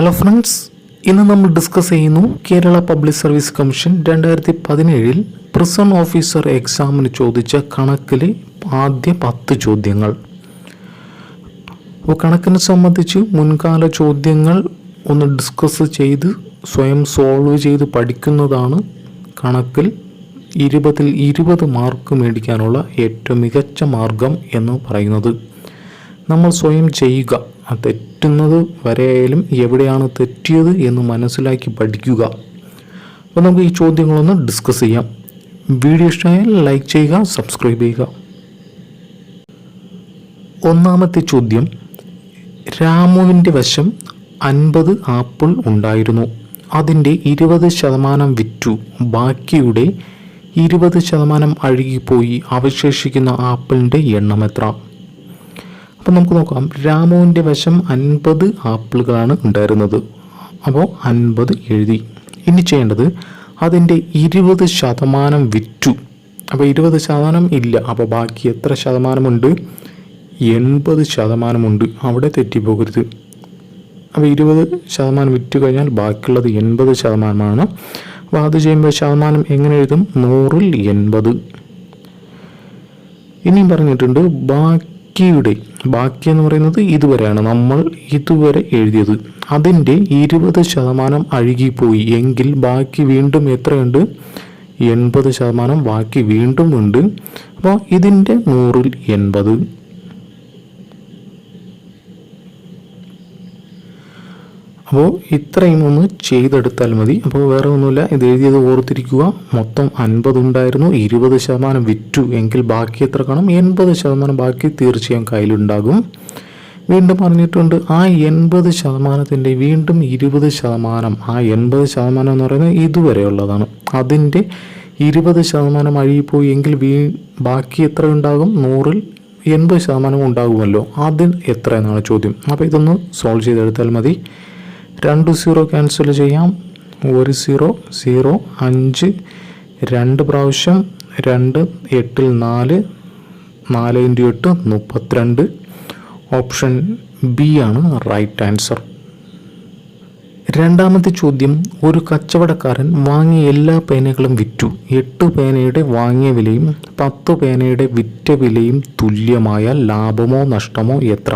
Hello friends, ഇന്ന് നമ്മൾ discuss ചെയ്യുന്നു Kerala public service commission 2017 prison officer എക്സാമിന് ചോദിച്ച കണക്കിലെ ആദ്യ 10 ചോദ്യങ്ങൾ. അപ്പോൾ കണക്കിനെ സംബന്ധിച്ച് മുൻകാല ചോദ്യങ്ങൾ ഒന്ന് ഡിസ്കസ് ചെയ്ത് സ്വയം സോൾവ് ചെയ്ത് പഠിക്കുന്നതാണ് കണക്കിൽ 20ൽ 20 മാർക്ക് മേടിക്കാനുള്ള ഏറ്റവും മികച്ച മാർഗം എന്ന് പറയുന്നത്. നമ്മൾ സ്വയം ചെയ്യുക, തെറ്റുന്നത് വരെയായാലും എവിടെയാണ് തെറ്റിയത് എന്ന് മനസ്സിലാക്കി പഠിക്കുക. അപ്പോൾ നമുക്ക് ഈ ചോദ്യങ്ങളൊന്ന് ഡിസ്കസ് ചെയ്യാം. വീഡിയോ ഇഷ്ടമായാൽ ലൈക്ക് ചെയ്യുക, സബ്സ്ക്രൈബ് ചെയ്യുക. ഒന്നാമത്തെ ചോദ്യം, രാമുവിൻ്റെ വശം 50 ആപ്പിൾ ഉണ്ടായിരുന്നു. അതിൻ്റെ 20% വിറ്റു, ബാക്കിയുടെ 20% അഴുകിപ്പോയി. അവശേഷിക്കുന്ന ആപ്പിളിൻ്റെ എണ്ണം എത്ര? അപ്പോൾ നമുക്ക് നോക്കാം. രാമുവിൻ്റെ വശം 50 ആപ്പിളുകളാണ് ഉണ്ടായിരുന്നത്. അപ്പോൾ 50 എഴുതി. ഇനി ചെയ്യേണ്ടത് അതിൻ്റെ 20% വിറ്റു. അപ്പോൾ 20% ഇല്ല. അപ്പോൾ ബാക്കി എത്ര ശതമാനമുണ്ട്? 80% അവിടെ തെറ്റിപ്പോകരുത്. അപ്പോൾ 20% വിറ്റ് കഴിഞ്ഞാൽ ബാക്കിയുള്ളത് 80%. അപ്പോൾ അത് ചെയ്യുമ്പോൾ ശതമാനം എങ്ങനെ എഴുതും? 100ൽ 80. ഇനിയും പറഞ്ഞിട്ടുണ്ട് ബാക്കി എന്ന് പറയുന്നത് ഇതുവരെയാണ് നമ്മൾ ഇതുവരെ എഴുതിയത്. അതിൻ്റെ 20% അഴുകിപ്പോയി എങ്കിൽ ബാക്കി വീണ്ടും എത്രയുണ്ട്? 80% ബാക്കി വീണ്ടും ഉണ്ട്. അപ്പോൾ ഇതിൻ്റെ 100ൽ 80. അപ്പോൾ ഇത്രയും ഒന്ന് ചെയ്തെടുത്താൽ മതി. അപ്പോൾ വേറെ ഒന്നുമില്ല, ഇത് എഴുതിയത് ഓർത്തിരിക്കുക. മൊത്തം 50 ഉണ്ടായിരുന്നു, 20% വിറ്റു എങ്കിൽ ബാക്കി എത്ര കാണും? 80% ബാക്കി തീർച്ചയായും കയ്യിലുണ്ടാകും. വീണ്ടും പറഞ്ഞിട്ടുണ്ട് ആ 80%ൻ്റെ വീണ്ടും 20%. ആ 80% എന്ന് പറയുന്നത് ഇതുവരെയുള്ളതാണ്. അതിൻ്റെ 20% അഴുകിപ്പോയി എങ്കിൽ ബാക്കി എത്ര ഉണ്ടാകും? 100ൽ 80% ഉണ്ടാകുമല്ലോ. അത് എത്ര എന്നാണ് ചോദ്യം. അപ്പോൾ ഇതൊന്ന് സോൾവ് ചെയ്തെടുത്താൽ മതി. 2 0 ക്യാൻസൽ ചെയ്യാം. 1 0 0 5 2 പ്രാവശ്യം 2 8ൽ 4 4 × 8 32. ഓപ്ഷൻ ബി ആണ് റൈറ്റ് ആൻസർ. രണ്ടാമത്തെ ചോദ്യം, ഒരു കച്ചവടക്കാരൻ വാങ്ങിയ എല്ലാ പേനകളും വിറ്റു. 8 പേനയുടെ വാങ്ങിയ വിലയും 10 പേനയുടെ വിറ്റ വിലയും തുല്യമായ ലാഭമോ നഷ്ടമോ എത്ര?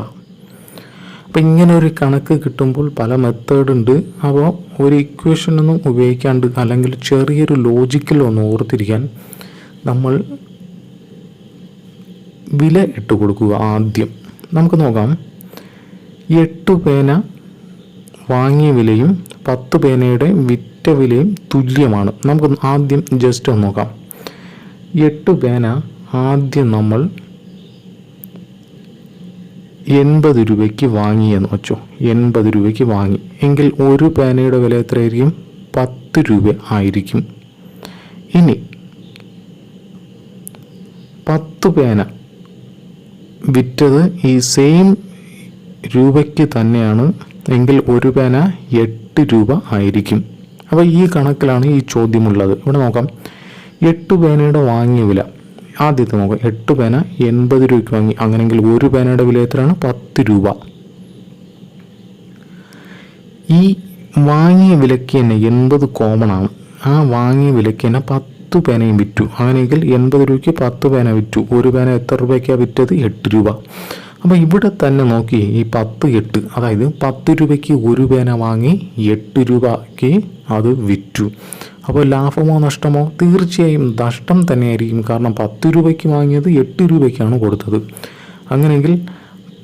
അപ്പം ഇങ്ങനെ ഒരു കണക്ക് കിട്ടുമ്പോൾ പല മെത്തേഡ് ഉണ്ട്. അപ്പോൾ ഒരു ഇക്വേഷനൊന്നും ഉപയോഗിക്കാണ്ട് അല്ലെങ്കിൽ ചെറിയൊരു ലോജിക്കലൊന്നും ഓർത്തിരിക്കാൻ നമ്മൾ വില ഇട്ട് കൊടുക്കുക. ആദ്യം നമുക്ക് നോക്കാം. 8 പേന വാങ്ങിയ വിലയും 10 പേനയുടെ വിറ്റ വിലയും തുല്യമാണ്. നമുക്ക് ആദ്യം ജസ്റ്റ് ഒന്ന് നോക്കാം. 8 പേന ആദ്യം നമ്മൾ 80 രൂപയ്ക്ക് വാങ്ങിയെന്ന് വെച്ചോ. 80 രൂപയ്ക്ക് വാങ്ങി എങ്കിൽ ഒരു പേനയുടെ വില എത്രയായിരിക്കും? 10 രൂപ ആയിരിക്കും. ഇനി 10 പേന വിറ്റത് ഈ സെയിം രൂപയ്ക്ക് തന്നെയാണ് എങ്കിൽ ഒരു പേന 8 രൂപ ആയിരിക്കും. അപ്പോൾ ഈ കണക്കിലാണ് ഈ ചോദ്യമുള്ളത്. ഇവിടെ നോക്കാം. 8 പേനയുടെ വാങ്ങിയ വില ആദ്യത്തെ നോക്കാം. 8 പേന 80 രൂപയ്ക്ക് വാങ്ങി. അങ്ങനെയെങ്കിൽ ഒരു പേനയുടെ വില എത്രയാണ്? 10 രൂപ. ഈ വാങ്ങിയ വിലയ്ക്ക് തന്നെ 80 കോമൺ ആണ്. ആ വാങ്ങിയ വിലയ്ക്ക് തന്നെ 10 പേനയും വിറ്റു. അങ്ങനെയെങ്കിൽ 80 രൂപയ്ക്ക് 10 പേന വിറ്റു. ഒരു പേന എത്ര രൂപയ്ക്കാണ് വിറ്റത്? 8 രൂപ. അപ്പോൾ ഇവിടെ തന്നെ നോക്കി, ഈ 10 8, അതായത് 10 രൂപയ്ക്ക് ഒരു പേന വാങ്ങി 8 രൂപയ്ക്ക് അത് വിറ്റു. അപ്പോൾ ലാഭമോ നഷ്ടമോ? തീർച്ചയായും നഷ്ടം തന്നെയായിരിക്കും. കാരണം 10 രൂപയ്ക്ക് വാങ്ങിയത് 8 രൂപയ്ക്കാണ് കൊടുത്തത്. അങ്ങനെയെങ്കിൽ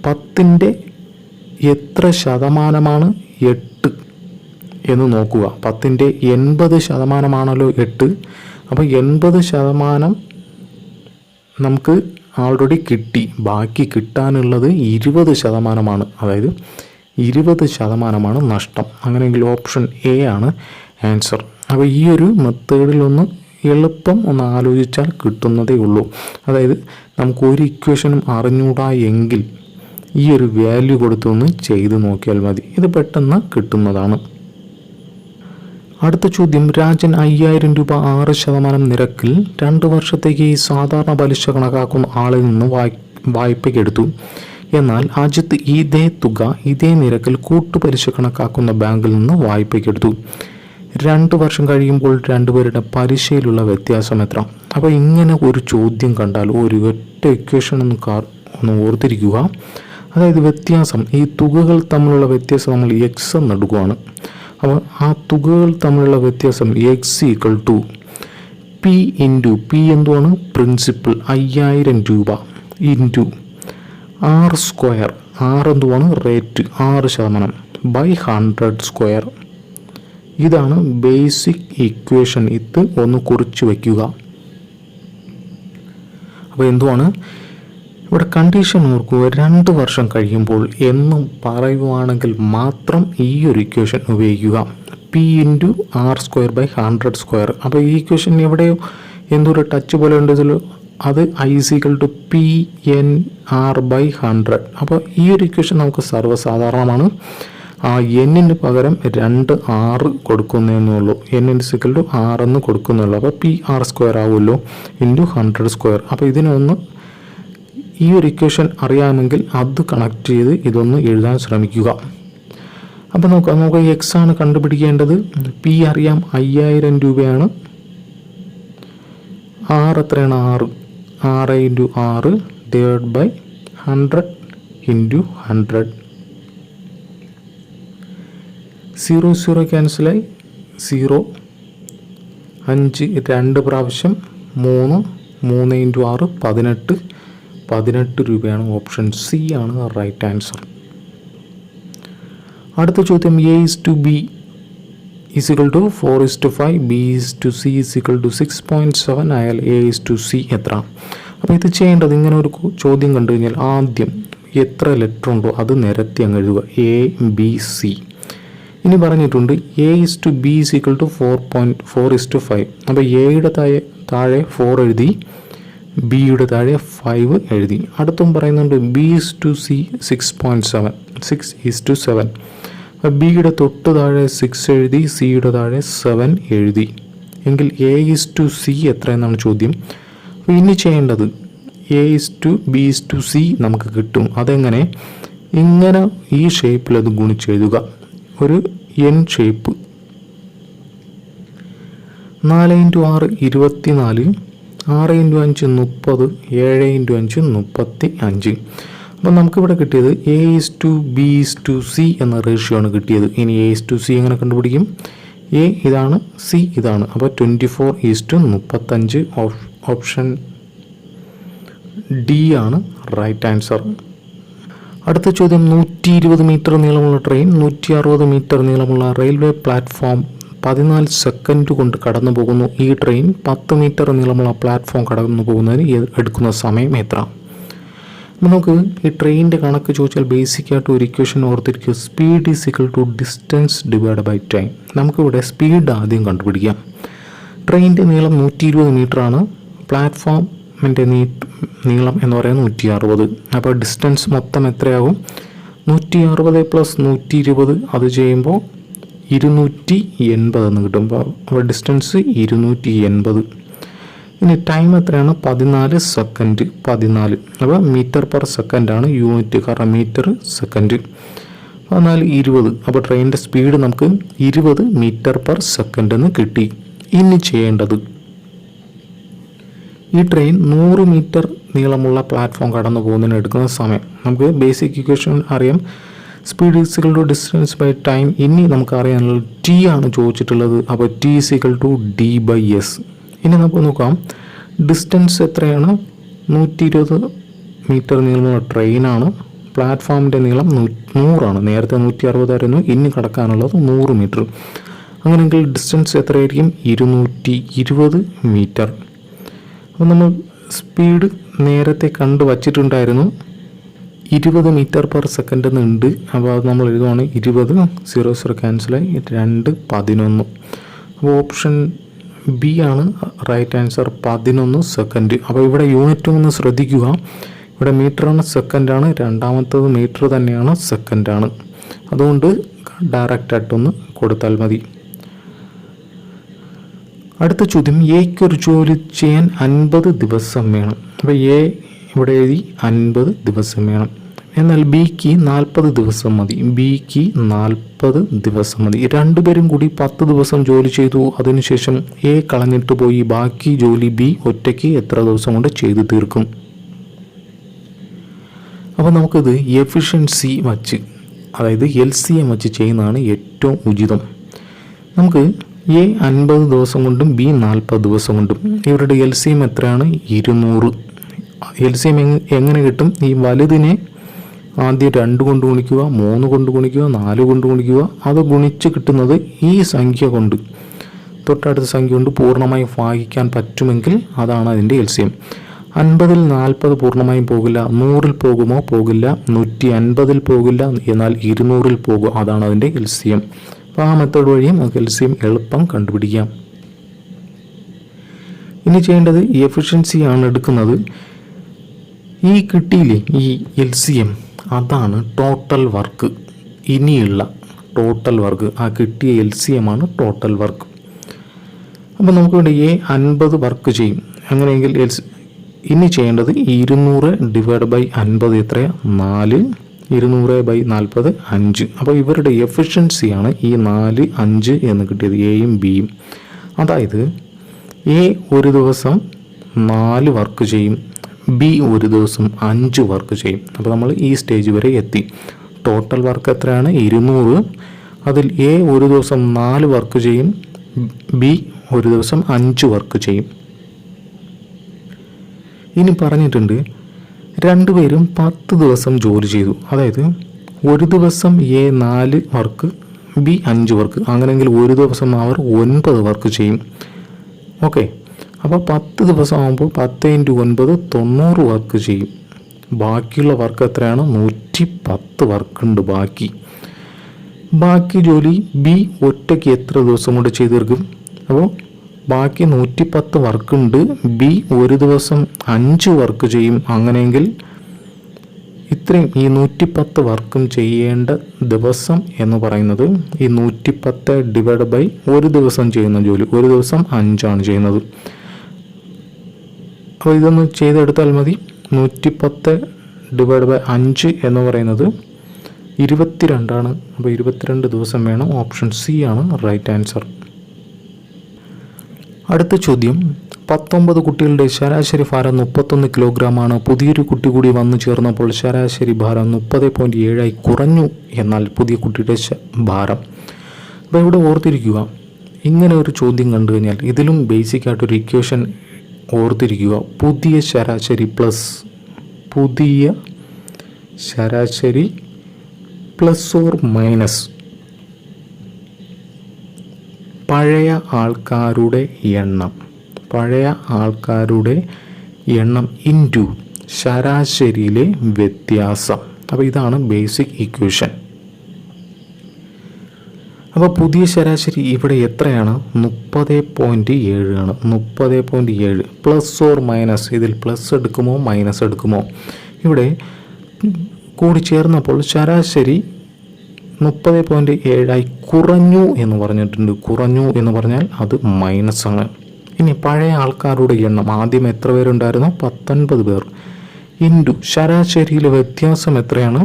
10ൻ്റെ എത്ര ശതമാനമാണ് 8 എന്ന് നോക്കുക. 10ൻ്റെ 80% 8. അപ്പോൾ 80% നമുക്ക് ആൾറെഡി കിട്ടി. ബാക്കി കിട്ടാനുള്ളത് 20%. അതായത് 20% നഷ്ടം. അങ്ങനെയെങ്കിൽ ഓപ്ഷൻ എ ആണ് ആൻസർ. അപ്പോൾ ഈ ഒരു മെത്തേഡിലൊന്ന് എളുപ്പം ഒന്ന് ആലോചിച്ചാൽ കിട്ടുന്നതേ ഉള്ളൂ. അതായത് നമുക്ക് ഒരു ഇക്വേഷനും അറിഞ്ഞൂടാ എങ്കിൽ ഈ ഒരു വാല്യൂ കൊടുത്തൊന്ന് ചെയ്ത് നോക്കിയാൽ മതി. ഇത് പെട്ടെന്ന് കിട്ടുന്നതാണ്. അടുത്ത ചോദ്യം, രാജൻ 5000 രൂപ 6% നിരക്കിൽ 2 വർഷത്തേക്ക് സാധാരണ പലിശ കണക്കാക്കുന്ന ആളിൽ നിന്ന് വായ്പയ്ക്കെടുത്തു. എന്നാൽ അജിത്ത് ഇതേ തുക ഇതേ നിരക്കിൽ കൂട്ടുപലിശ കണക്കാക്കുന്ന ബാങ്കിൽ നിന്ന് വായ്പയ്ക്കെടുത്തു. 2 വർഷം കഴിയുമ്പോൾ രണ്ടുപേരുടെ പലിശയിലുള്ള വ്യത്യാസം എത്ര? അപ്പോൾ ഇങ്ങനെ ഒരു ചോദ്യം കണ്ടാൽ ഒരു ഒറ്റ ഇക്വേഷൻ ഒന്ന് ഓർത്തിരിക്കുക. അതായത് വ്യത്യാസം, ഈ തുകകൾ തമ്മിലുള്ള വ്യത്യാസം നമ്മൾ എക്സ് എന്നെടുക്കുകയാണ്. അപ്പോൾ ആ തുകകൾ തമ്മിലുള്ള വ്യത്യാസം X equal to P into P എന്തുവാണ്? പ്രിൻസിപ്പൽ 5000 രൂപ ഇൻറ്റു ആർ സ്ക്വയർ, ആർ എന്തുവാണ്? Rate 6% by 100 square. ഇതാണ് ബേസിക് ഇക്വേഷൻ. ഇത് ഒന്ന് കുറിച്ച് വയ്ക്കുക. അപ്പോൾ എന്തുവാണ് ഇവിടെ കണ്ടീഷൻ ഓർക്കുക? 2 വർഷം കഴിയുമ്പോൾ എന്നും പറയുവാണെങ്കിൽ മാത്രം ഈ ഒരു ഇക്വേഷൻ ഉപയോഗിക്കുക. P into R square by 100 square. അപ്പോൾ ഈ ഇക്വേഷൻ എവിടെയോ എന്തൊരു ടച്ച് പോലെ ഉണ്ടല്ലോ, അത് I equal to P N R by 100. അപ്പോൾ ഈ ഒരു ഇക്വേഷൻ നമുക്ക് സർവ്വസാധാരണമാണ്. ആ എന്നിന് പകരം 2 ആറ് കൊടുക്കുന്നതെന്നുള്ളൂ. എൻ ഈക്വൽ ടു 6 എന്ന് കൊടുക്കുന്നുള്ളൂ. അപ്പോൾ പി ആർ സ്ക്വയർ ആവുമല്ലോ ഇൻറ്റു 100 സ്ക്വയർ. അപ്പോൾ ഇതിനൊന്ന് ഈ ഒരു ഇക്വേഷൻ അറിയാമെങ്കിൽ അത് കണക്ട് ചെയ്ത് ഇതൊന്ന് എഴുതാൻ ശ്രമിക്കുക. അപ്പോൾ നമുക്ക് എക്സ് ആണ് കണ്ടുപിടിക്കേണ്ടത്. പി അറിയാം 5000 രൂപയാണ്. ആർ എത്രയാണ്? 6 ഇൻറ്റു 6 ഡിവൈഡ് ബൈ 100 ഇൻറ്റു 100. 0 ക്യാൻസലായി 0. 5 2 പ്രാവശ്യം 3 ഇൻറ്റു 6 18 രൂപയാണ്. ഓപ്ഷൻ സി ആണ് റൈറ്റ് ആൻസർ. അടുത്ത ചോദ്യം, A is to B is equal to 4:5, B is to C is equal to 6.7 ആയാൽ എ ഈസ് ടു സി എത്ര? അപ്പോൾ ഇത് ചെയ്യേണ്ടത്, ഇങ്ങനെ ഒരു ചോദ്യം കണ്ടു കഴിഞ്ഞാൽ ആദ്യം എത്ര ലെറ്റർ ഉണ്ടോ അത് നിരത്തി അങ്ങ് എഴുതുക. A B C. ഇനി പറഞ്ഞിട്ടുണ്ട് A is to B is equal to 4:5. അപ്പോൾ എയുടെ താഴെ 4 എഴുതി, ബിയുടെ താഴെ 5 എഴുതി. അടുത്തും പറയുന്നുണ്ട് ബി ഈസ് ടു സി 6.7, 6:7. ബിയുടെ തൊട്ട് താഴെ 6 എഴുതി, സിയുടെ താഴെ 7 എഴുതി. എങ്കിൽ എ ഈസ് ടു സി എത്ര എന്നാണ് ചോദ്യം. അപ്പോൾ ഇനി ചെയ്യേണ്ടത് A is to B is to C നമുക്ക് കിട്ടും. അതെങ്ങനെ? ഇങ്ങനെ ഈ ഷേപ്പിൽ അത് ഗുണിച്ചെഴുതുക. ഒരു N shape. 4 into 6 24, 6 into 5 30, 7 into 5 35. അപ്പോൾ നമുക്കിവിടെ കിട്ടിയത് A is to B is to C എന്ന റേഷ്യോ ആണ് കിട്ടിയത്. ഇനി എ ഈസ് ടു സി എങ്ങനെ കണ്ടുപിടിക്കും? എ ഇതാണ്, സി ഇതാണ്. അപ്പോൾ 24:35. ഓപ്ഷൻ ഡി ആണ് റൈറ്റ് ആൻസർ. അടുത്ത ചോദ്യം, 120 മീറ്റർ നീളമുള്ള ട്രെയിൻ 160 മീറ്റർ നീളമുള്ള റെയിൽവേ പ്ലാറ്റ്ഫോം 14 സെക്കൻഡ് കൊണ്ട് കടന്നു പോകുന്നു. ഈ ട്രെയിൻ 10 മീറ്റർ നീളമുള്ള പ്ലാറ്റ്ഫോം കടന്നു പോകുന്നതിന് എടുക്കുന്ന സമയം എത്ര? അപ്പോൾ നമുക്ക് ഈ ട്രെയിനിൻ്റെ കണക്ക് ചോദിച്ചാൽ ബേസിക്കായിട്ട് ഒരു ഇക്വേഷൻ ഓർത്തിരിക്കുക. Speed is equal to distance divide by time. നമുക്കിവിടെ സ്പീഡ് ആദ്യം കണ്ടുപിടിക്കാം. ട്രെയിനിൻ്റെ നീളം 120 മീറ്ററാണ്. പ്ലാറ്റ്ഫോമിൻ്റെ നീളം എന്ന് പറയുന്നത് 160. അപ്പോൾ ഡിസ്റ്റൻസ് മൊത്തം എത്രയാകും? 160 + 120, അത് ചെയ്യുമ്പോൾ 280 എന്ന് കിട്ടും. അപ്പോൾ ഡിസ്റ്റൻസ് 280. ഇനി ടൈം എത്രയാണ്? 14 സെക്കൻഡ്. 14. അപ്പോൾ മീറ്റർ പെർ സെക്കൻഡാണ് യൂണിറ്റ്, കാരണം മീറ്റർ സെക്കൻഡ്. 14 20. അപ്പോൾ ട്രെയിനിൻ്റെ സ്പീഡ് നമുക്ക് 20 മീറ്റർ പെർ സെക്കൻഡ് എന്ന് കിട്ടി. ഇനി ചെയ്യേണ്ടത്, ഈ ട്രെയിൻ 100 മീറ്റർ നീളമുള്ള പ്ലാറ്റ്ഫോം കടന്നു പോകുന്നതിന് എടുക്കുന്ന സമയം. നമുക്ക് ബേസിക് ഇക്വേഷൻ അറിയാം. Speed is equal to distance by time. ഇനി നമുക്ക് അറിയാനുള്ളത് ടി ആണ് ചോദിച്ചിട്ടുള്ളത്. അപ്പോൾ T is equal to D by S. ഇനി നമുക്ക് നോക്കാം ഡിസ്റ്റൻസ് എത്രയാണ്? 120 മീറ്റർ നീളമുള്ള ട്രെയിനാണ്. പ്ലാറ്റ്ഫോമിൻ്റെ നീളം 100 നേരത്തെ 160 ആയിരുന്നു. ഇനി കടക്കാനുള്ളത് 100 മീറ്റർ. അങ്ങനെയെങ്കിൽ ഡിസ്റ്റൻസ് എത്രയായിരിക്കും? 220 മീറ്റർ. അപ്പോൾ നമ്മൾ സ്പീഡ് നേരത്തെ കണ്ടു വച്ചിട്ടുണ്ടായിരുന്നു. 20 മീറ്റർ പെർ സെക്കൻഡ് എന്നുണ്ട്. അപ്പോൾ അത് നമ്മൾ എഴുതുവാണ് 20, 0 ക്യാൻസലായി 2 11. അപ്പോൾ ഓപ്ഷൻ ബി ആണ് റൈറ്റ് ആൻസർ, 11 സെക്കൻഡ്. അപ്പോൾ ഇവിടെ യൂണിറ്റ് ഒന്ന് ശ്രദ്ധിക്കുക. ഇവിടെ മീറ്ററാണ്, സെക്കൻഡാണ്. രണ്ടാമത്തത് മീറ്റർ തന്നെയാണ്, സെക്കൻഡാണ്. അതുകൊണ്ട് ഡയറക്റ്റായിട്ടൊന്ന് കൊടുത്താൽ മതി. അടുത്ത ചോദ്യം, എക്ക് ഒരു ജോലി ചെയ്യാൻ 50 ദിവസം വേണം. അപ്പോൾ എ ഇവിടെ എഴുതി 50 ദിവസം വേണം. എന്നാൽ ബിക്ക് 40 ദിവസം മതി. ബിക്ക് 40 ദിവസം മതി. രണ്ടുപേരും കൂടി 10 ദിവസം ജോലി ചെയ്തു. അതിനുശേഷം എ കളഞ്ഞിട്ട് പോയി. ബാക്കി ജോലി ബി ഒറ്റയ്ക്ക് എത്ര ദിവസം കൊണ്ട് ചെയ്തു തീർക്കും? അപ്പോൾ നമുക്കിത് എഫിഷ്യൻസി വച്ച്, അതായത് LCM വച്ച് ചെയ്യുന്നതാണ് ഏറ്റവും ഉചിതം. നമുക്ക് എ 50 ദിവസം കൊണ്ടും ബി 40 ദിവസം കൊണ്ടും ഇവരുടെ LCM എത്രയാണ്? 200. LCM എങ്ങനെ കിട്ടും? ഈ വലുതിനെ ആദ്യം 2 കൊണ്ട് ഗുണിക്കുക, 3 കൊണ്ട് ഗുണിക്കുക, 4 കൊണ്ട് ഗുണിക്കുക. അത് ഗുണിച്ച് കിട്ടുന്നത് ഈ സംഖ്യ കൊണ്ട്, തൊട്ടടുത്ത സംഖ്യ കൊണ്ട് പൂർണ്ണമായും ഭാഗിക്കാൻ പറ്റുമെങ്കിൽ അതാണ് അതിൻ്റെ LCM. 50-ൽ 40 പൂർണ്ണമായും പോകില്ല. 100-ൽ പോകുമോ? പോകില്ല. 150-ൽ പോകില്ല. എന്നാൽ 200-ൽ പോകും. അതാണ് അതിൻ്റെ LCM. അപ്പോൾ ആ മെത്തേഡ് വഴിയും നമുക്ക് LCM എളുപ്പം കണ്ടുപിടിക്കാം. ഇനി ചെയ്യേണ്ടത് എഫിഷ്യൻസി ആണ് എടുക്കുന്നത്. ഈ കിട്ടിയില്ലേ ഈ LCM, അതാണ് ടോട്ടൽ വർക്ക്. ഇനിയുള്ള ടോട്ടൽ വർക്ക്, ആ കിട്ടിയ LCM ആണ് ടോട്ടൽ വർക്ക്. അപ്പോൾ നമുക്കിവിടെ എ 50 വർക്ക് ചെയ്യും. അങ്ങനെയെങ്കിൽ ഇനി ചെയ്യേണ്ടത് 200 ഡിവൈഡ് ബൈ 50 എത്രയാണ്? 4. 200 ബൈ 40 5. അപ്പോൾ ഇവരുടെ എഫിഷ്യൻസിയാണ് ഈ 4, 5 എന്ന് കിട്ടിയത്, എയും ബിയും. അതായത് എ ഒരു ദിവസം 4 വർക്ക് ചെയ്യും, ബി ഒരു ദിവസം 5 വർക്ക് ചെയ്യും. അപ്പോൾ നമ്മൾ ഈ സ്റ്റേജ് വരെ എത്തി. ടോട്ടൽ വർക്ക് എത്രയാണ്? 200. അതിൽ എ ഒരു ദിവസം 4 വർക്ക് ചെയ്യും, ബി ഒരു ദിവസം 5 വർക്ക് ചെയ്യും. ഇനി പറഞ്ഞിട്ടുണ്ട് രണ്ടുപേരും 10 ദിവസം ജോലി ചെയ്തു. അതായത് ഒരു ദിവസം എ 4 വർക്ക്, ബി 5 വർക്ക്. അങ്ങനെയെങ്കിൽ ഒരു ദിവസം അവർ 9 വർക്ക് ചെയ്യും. ഓക്കെ, അപ്പോൾ 10 ദിവസം ആകുമ്പോൾ 10 × 9 90 വർക്ക് ചെയ്യും. ബാക്കിയുള്ള വർക്ക് എത്രയാണ്? 110 വർക്കുണ്ട് ബാക്കി ജോലി ബി ഒറ്റയ്ക്ക് എത്ര ദിവസം കൊണ്ട് ചെയ്ത് തീർക്കും? അപ്പോൾ ബാക്കി 110 വർക്കുണ്ട്. ബി ഒരു ദിവസം 5 വർക്ക് ചെയ്യും. അങ്ങനെയെങ്കിൽ ഇത്രയും ഈ 110 വർക്കും ചെയ്യേണ്ട ദിവസം എന്ന് പറയുന്നത് ഈ 110 ഡിവൈഡ് ബൈ ഒരു ദിവസം ചെയ്യുന്ന ജോലി, ഒരു ദിവസം 5 ആണ് ചെയ്യുന്നത്. അപ്പോൾ ഇതൊന്ന് ചെയ്തെടുത്താൽ മതി. 110 ഡിവൈഡ് ബൈ 5 എന്ന് പറയുന്നത് 22 ആണ്. അപ്പോൾ 22 ദിവസം വേണം. ഓപ്ഷൻ സി ആണ് റൈറ്റ് ആൻസർ. അടുത്ത ചോദ്യം, 19 കുട്ടികളുടെ ശരാശരി ഭാരം 31 കിലോഗ്രാമാണ്. പുതിയൊരു കുട്ടി കൂടി വന്നു ചേർന്നപ്പോൾ ശരാശരി ഭാരം 30.7 കുറഞ്ഞു. എന്നാൽ പുതിയ കുട്ടിയുടെ ഭാരം. അപ്പോൾ ഇവിടെ ഓർത്തിരിക്കുക, ഇങ്ങനെ ഒരു ചോദ്യം കണ്ടു കഴിഞ്ഞാൽ ഇതിലും ബേസിക്കായിട്ടൊരു ഇക്വേഷൻ ഓർത്തിരിക്കുക. പുതിയ ശരാശരി പ്ലസ് ഓർ മൈനസ് പഴയ ആൾക്കാരുടെ എണ്ണം ഇൻറ്റു ശരാശരിയിലെ വ്യത്യാസം. അപ്പോൾ ഇതാണ് ബേസിക് ഇക്വേഷൻ. അപ്പോൾ പുതിയ ശരാശരി ഇവിടെ എത്രയാണ്? 30.7 ആണ്. 30.7 പ്ലസ് ഓർ മൈനസ്, ഇതിൽ പ്ലസ് എടുക്കുമോ മൈനസ് എടുക്കുമോ? ഇവിടെ കൂടി ചേർന്നപ്പോൾ ശരാശരി 30.7 കുറഞ്ഞു എന്ന് പറഞ്ഞിട്ടുണ്ട്. കുറഞ്ഞു എന്ന് പറഞ്ഞാൽ അത് മൈനസ് ആണ്. ഇനി പഴയ ആൾക്കാരുടെ എണ്ണം ആദ്യം എത്ര പേരുണ്ടായിരുന്നു? 19 പേർ. ഇൻറ്റു ശരാശരിയിലെ വ്യത്യാസം എത്രയാണ്?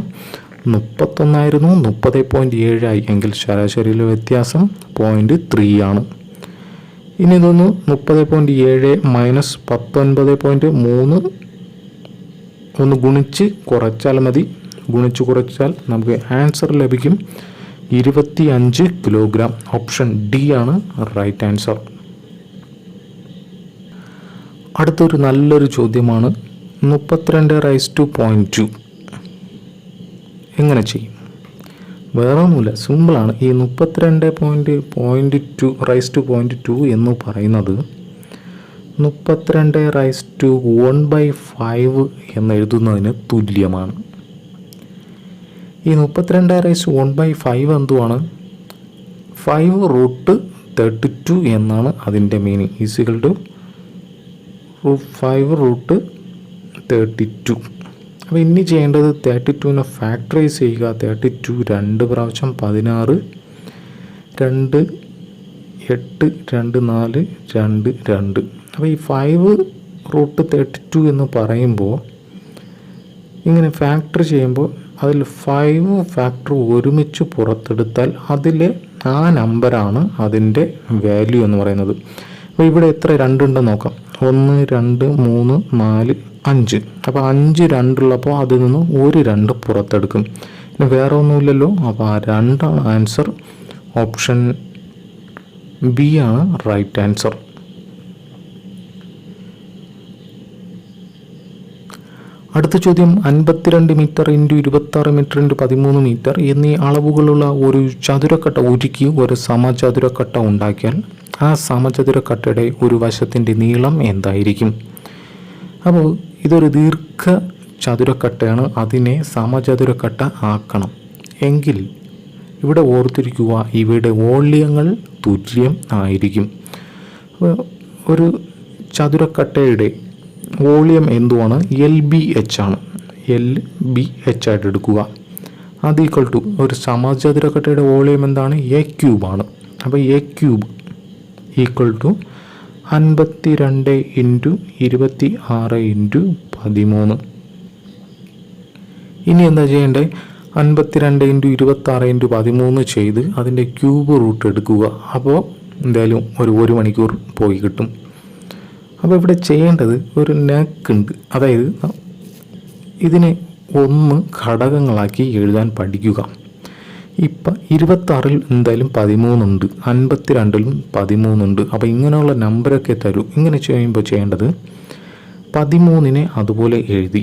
31 ആയിരുന്നു, 30.7 എങ്കിൽ ശരാശരിയിലെ വ്യത്യാസം 0.3 ആണ്. ഇനി ഇതൊന്ന് 30.7 മൈനസ് 19.3 ഒന്ന് ഗുണിച്ച് കുറച്ചാൽ മതി. ഗുണിച്ച് കുറച്ചാൽ നമുക്ക് ആൻസർ ലഭിക്കും 25 കിലോഗ്രാം. ഓപ്ഷൻ ഡി ആണ് റൈറ്റ് ആൻസർ. അടുത്തൊരു നല്ലൊരു ചോദ്യമാണ് 32/0.2 എങ്ങനെ ചെയ്യും? വേറെ ഒന്നുമില്ല, സിമ്പിളാണ്. ഈ 32.2 എന്ന് പറയുന്നത് 32/1/5 എന്ന് എഴുതുന്നതിന് തുല്യമാണ്. ഈ 32/1/5 എന്തുവാണ്? 5√32 എന്നാണ് അതിൻ്റെ മീനിങ്. Is equal to 5√32. അപ്പോൾ ഇനി ചെയ്യേണ്ടത് 32നെ ഫാക്ടറൈസ് ചെയ്യുക. 32 2 പ്രാവശ്യം 16, 2 8, 2 4, 2 2. അപ്പോൾ ഈ 5√32 എന്ന് പറയുമ്പോൾ ഇങ്ങനെ ഫാക്ടർ ചെയ്യുമ്പോൾ അതിൽ 5 ഫാക്ടർ ഒരുമിച്ച് പുറത്തെടുത്താൽ അതിലെ ആ നമ്പറാണ് അതിൻ്റെ വാല്യൂ എന്ന് പറയുന്നത്. അപ്പോൾ ഇവിടെ എത്ര 2 ഉണ്ടെന്ന് നോക്കാം. 1 2 3 4 5. അപ്പോൾ 5 2 ഉള്ളപ്പോൾ അതിൽ നിന്ന് ഒരു 2 പുറത്തെടുക്കും. പിന്നെ വേറെ ഒന്നുമില്ലല്ലോ. അപ്പോൾ ആ 2 ആണ് ആൻസർ. ഓപ്ഷൻ ബി ആണ് റൈറ്റ് ആൻസർ. അടുത്ത ചോദ്യം, 52 metre into 26 metre into 13 metre എന്നീ അളവുകളുള്ള ഒരു ചതുരക്കട്ട ഉരുക്കി ഒരു സമചതുരക്കട്ട ഉണ്ടാക്കിയാൽ ആ സമചതുരക്കട്ടയുടെ ഒരു വശത്തിൻ്റെ നീളം എന്തായിരിക്കും? അപ്പോൾ ഇതൊരു ദീർഘ ചതുരക്കട്ടയാണ്. അതിനെ സമചതുരക്കട്ട ആക്കണം എങ്കിൽ ഇവിടെ ഓർത്തിരിക്കുക, ഇവയുടെ വോള്യങ്ങൾ തുല്യം ആയിരിക്കും. ഒരു ചതുരക്കട്ടയുടെ വോളിയം എന്തുവാണ്? LBH ആണ്. LBH ആയിട്ട് എടുക്കുക. അത് ഈക്വൽ ടു ഒരു സമചതുരക്കട്ടയുടെ വോളിയം എന്താണ്? A ക്യൂബ് ആണ്. അപ്പോൾ A cube equal to 52 into 26 into 13. ഇനി എന്താ ചെയ്യേണ്ടത്? 52 ഇൻറ്റു 26 ഇൻറ്റു 13 ചെയ്ത് അതിൻ്റെ ക്യൂബ് റൂട്ട് എടുക്കുക. അപ്പോൾ എന്തായാലും ഒരു മണിക്കൂർ പോയി കിട്ടും. അപ്പോൾ ഇവിടെ ചെയ്യേണ്ടത് ഒരു നെക്കുണ്ട്. അതായത് ഇതിനെ 1 ഘടകങ്ങളാക്കി എഴുതാൻ പഠിക്കുക. ഇപ്പം 26-ൽ എന്തായാലും 13 ഉണ്ട്, 52-ലും 13 ഉണ്ട്. അപ്പോൾ ഇങ്ങനെയുള്ള നമ്പറൊക്കെ തരൂ. ഇങ്ങനെ ചെയ്യുമ്പോൾ ചെയ്യേണ്ടത് 13-നെ അതുപോലെ എഴുതി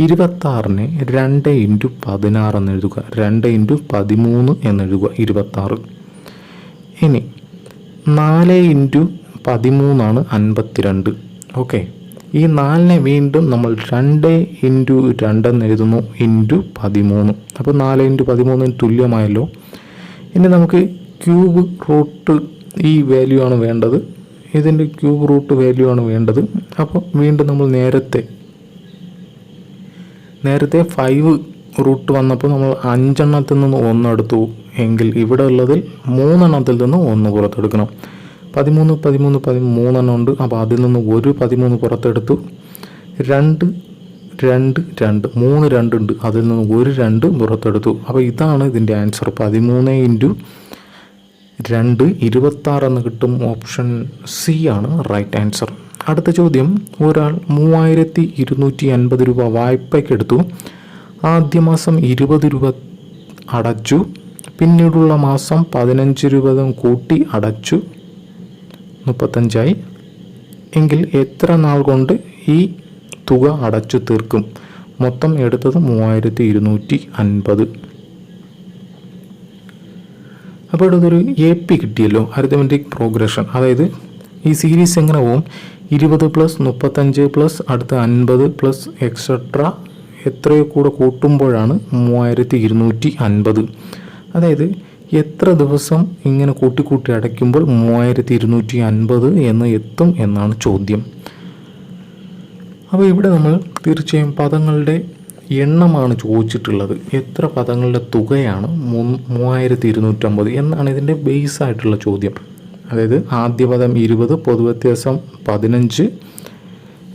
26-നെ 2 ഇൻറ്റു 16 എന്ന് എഴുതുക. 2 ഇൻറ്റു 13 എന്നെഴുതുക 26. ഇനി 4 ഇൻറ്റു 13 ആണ് 52. ഓക്കെ, ഈ 4-നെ വീണ്ടും നമ്മൾ 2 ഇൻറ്റു 2 എന്ന് എഴുതുന്നു ഇൻറ്റു 13. അപ്പോൾ 4 ഇൻറ്റു 13 തുല്യമായല്ലോ. ഇനി നമുക്ക് ക്യൂബ് റൂട്ട് ഈ വാല്യൂ ആണ് വേണ്ടത്. ഇതിൻ്റെ ക്യൂബ് റൂട്ട് വാല്യൂ ആണ് വേണ്ടത്. അപ്പോൾ വീണ്ടും നമ്മൾ നേരത്തെ 5 റൂട്ട് വന്നപ്പോൾ നമ്മൾ 5 എണ്ണത്തിൽ നിന്ന് 1 എടുത്തു എങ്കിൽ ഇവിടെ ഉള്ളതിൽ 3 എണ്ണത്തിൽ നിന്ന് 1 പുറത്തെടുക്കണം. 13 ഉണ്ട്. അപ്പോൾ അതിൽ നിന്ന് ഒരു 13 പുറത്തെടുത്തു. 2 2 2 3 2 ഉണ്ട്. അതിൽ നിന്ന് ഒരു 2 പുറത്തെടുത്തു. അപ്പോൾ ഇതാണ് ഇതിൻ്റെ ആൻസർ. 13 ഇൻറ്റു 2 26 എന്ന് കിട്ടും. ഓപ്ഷൻ സി ആണ് റൈറ്റ് ആൻസർ. അടുത്ത ചോദ്യം, ഒരാൾ 3250 രൂപ വായ്പയ്ക്ക് എടുത്തു. ആദ്യ മാസം 20 രൂപ അടച്ചു. പിന്നീടുള്ള മാസം 15 രൂപ കൂട്ടി അടച്ചു. 35 എങ്കിൽ എത്ര നാൾ കൊണ്ട് ഈ തുക അടച്ചു തീർക്കും? മൊത്തം എടുത്തത് 3250. അപ്പോൾ ഇതൊരു AP കിട്ടിയല്ലോ, അരിത്തമെറ്റിക് പ്രോഗ്രഷൻ. അതായത് ഈ സീരീസ് എങ്ങനെ പോകും? 20 പ്ലസ് 35 പ്ലസ് അടുത്ത 50 പ്ലസ് എക്സെട്ര എത്രയോ കൂടെ കൂട്ടുമ്പോഴാണ് 3250. അതായത് എത്ര ദിവസം ഇങ്ങനെ കൂട്ടി അടയ്ക്കുമ്പോൾ 3250 എന്ന് എത്തും എന്നാണ് ചോദ്യം. അപ്പോൾ ഇവിടെ നമ്മൾ തീർച്ചയായും പദങ്ങളുടെ എണ്ണമാണ് ചോദിച്ചിട്ടുള്ളത്. എത്ര പദങ്ങളുടെ തുകയാണ് 3250 എന്നാണ് ഇതിൻ്റെ ബേസ് ആയിട്ടുള്ള ചോദ്യം. അതായത് ആദ്യ പദം 20, പൊതുവ്യത്യാസം 15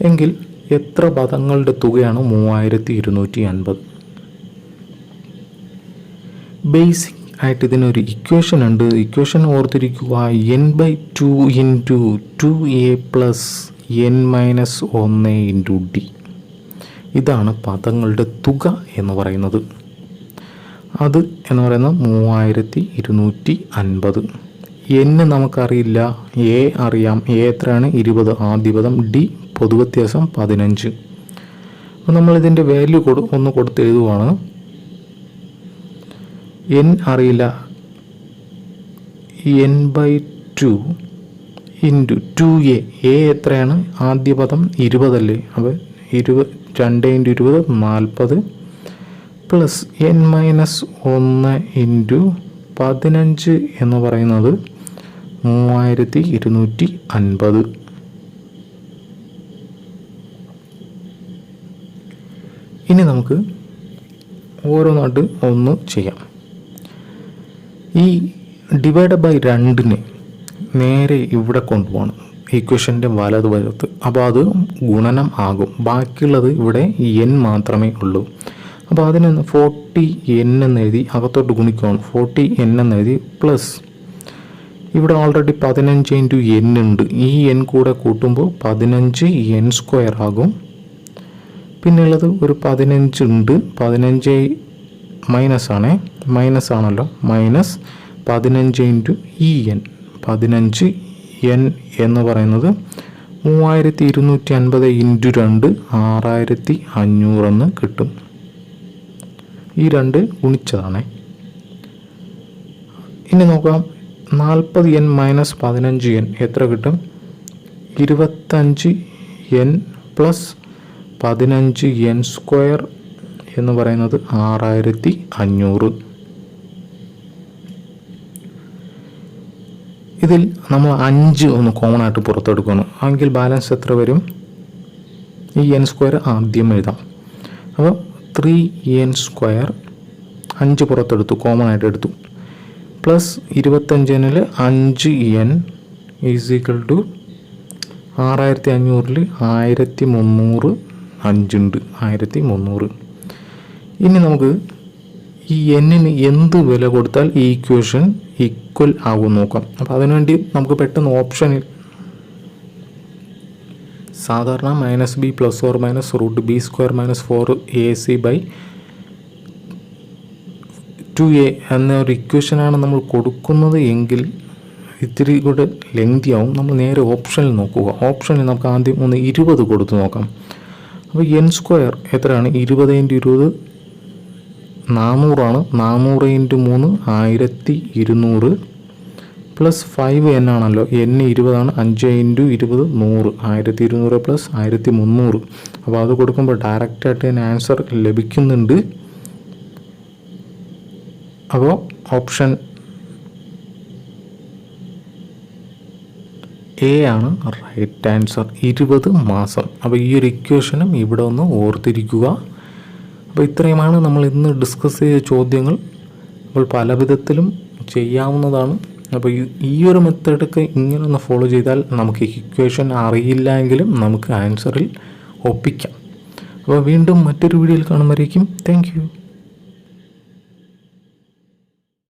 എങ്കിൽ എത്ര പദങ്ങളുടെ തുകയാണ് 3250? ബേസിക് ആയിട്ട് ഇതിനൊരു ഇക്വേഷൻ ഉണ്ട്. ഇക്വേഷൻ ഓർത്തിരിക്കുക, n/2 into 2a plus n-1 into d. ഇതാണ് പദങ്ങളുടെ തുക എന്ന് പറയുന്നത്. അത് എന്ന് പറയുന്നത് 3250. n നമുക്കറിയില്ല, a അറിയാം. a എത്രയാണ്? 20 ആദ്യ പദം, d പൊതുവ്യത്യാസം 15. അപ്പോൾ നമ്മളിതിൻ്റെ വാല്യൂ ഒന്ന് കൊടുത്ത് എഴുതുവാണ്. n അറിയില്ല, n/2 ഇൻറ്റു 2a. a എത്രയാണ്? ആദ്യ പദം 20 അല്ലേ? അപ്പോൾ 2 ഇൻറ്റു 20 40 പ്ലസ് n-1 ഇൻറ്റു 15 എന്ന് പറയുന്നത് 3250. ഇനി നമുക്ക് ഓരോന്നായിട്ട് ഒന്ന് ചെയ്യാം. ഈ ഡിവൈഡ് ബൈ 2-നെ നേരെ ഇവിടെ കൊണ്ടുപോകണം. ഈക്വേഷൻ്റെ വലതുവശത്ത്. അപ്പോൾ അത് ഗുണനം ആകും. ബാക്കിയുള്ളത് ഇവിടെ n മാത്രമേ ഉള്ളൂ. അപ്പോൾ അതിന് 40n എന്ന് എഴുതി അകത്തോട്ട് ഗുണിക്കുകയാണ്. 40n എന്ന് എഴുതി പ്ലസ് ഇവിടെ ഓൾറെഡി 15 ഇൻറ്റു n ഉണ്ട്. ഈ n കൂടെ കൂട്ടുമ്പോൾ 15n² ആകും. പിന്നെയുള്ളത് ഒരു 15 ഉണ്ട്. 15 മൈനസ് ആണല്ലോ, മൈനസ് 15 ഇൻറ്റു en. 15n എന്ന് പറയുന്നത് 3250 ഇൻറ്റു 2 6500 എന്ന് കിട്ടും. ഈ 2 ഗുണിച്ചതാണ്. ഇനി നോക്കാം, 40n മൈനസ് 15n എത്ര കിട്ടും? 25n പ്ലസ് 15n² എന്ന് പറയുന്നത് 6500. ഇതിൽ നമ്മൾ 5 ഒന്ന് കോമൺ ആയിട്ട് പുറത്തെടുക്കണം. എങ്കിൽ ബാലൻസ് എത്ര വരും? ഈ n² ആദ്യം എഴുതാം. അപ്പോൾ 3n² 5 പുറത്തെടുത്തു, കോമൺ ആയിട്ട് എടുത്തു. പ്ലസ് 25ൽ 5n ഈസ് ഈക്വൽ ടു 6500ൽ 1300 5 ഉണ്ട്, 1300. ഇനി നമുക്ക് ഈ n-ന് എന്ത് വില കൊടുത്താൽ ഈ ഇക്വേഷൻ ഈക്വൽ ആകും നോക്കാം. അപ്പോൾ അതിനുവേണ്ടി നമുക്ക് പെട്ടെന്ന് ഓപ്ഷനിൽ സാധാരണ -b ± √b² - 4ac/2a എന്ന ഒരു ഇക്വേഷനാണ് നമ്മൾ കൊടുക്കുന്നത് എങ്കിൽ ഇത്തിരി കൂടെ ലെങ്തി ആവും. നമ്മൾ നേരെ ഓപ്ഷനിൽ നോക്കുക. ഓപ്ഷനിൽ നമുക്ക് ആദ്യം ഒന്ന് 20 കൊടുത്ത് നോക്കാം. അപ്പോൾ n² എത്രയാണ്? 20 × 20 400 ആണ്. 400 × 3 1200 പ്ലസ് 5n ആണല്ലോ. n 20 ആണ്. 5 × 20 100 1200 പ്ലസ് 1300. അപ്പോൾ അത് കൊടുക്കുമ്പോൾ ഡയറക്റ്റായിട്ട് തന്നെ ആൻസർ ലഭിക്കുന്നുണ്ട്. അപ്പോൾ ഓപ്ഷൻ എ ആണ് റൈറ്റ് ആൻസർ, 20 മാസം. അപ്പോൾ ഈ ഒരു ഇക്വേഷനും ഇവിടെ ഒന്ന് ഓർത്തിരിക്കുക. അപ്പോൾ ഇത്രയുമാണ് നമ്മൾ ഇന്ന് ഡിസ്കസ് ചെയ്ത ചോദ്യങ്ങൾ. അപ്പോൾ പല വിധത്തിലും ചെയ്യാവുന്നതാണ്. അപ്പോൾ ഈ ഒരു മെത്തേഡൊക്കെ ഇങ്ങനെ ഒന്ന് ഫോളോ ചെയ്താൽ നമുക്ക് ഇക്വേഷൻ അറിയില്ല എങ്കിലും നമുക്ക് ആൻസറിൽ ഒപ്പിക്കാം. അപ്പോൾ വീണ്ടും മറ്റൊരു വീഡിയോയിൽ കാണുമ്പോഴേക്കും താങ്ക് യു.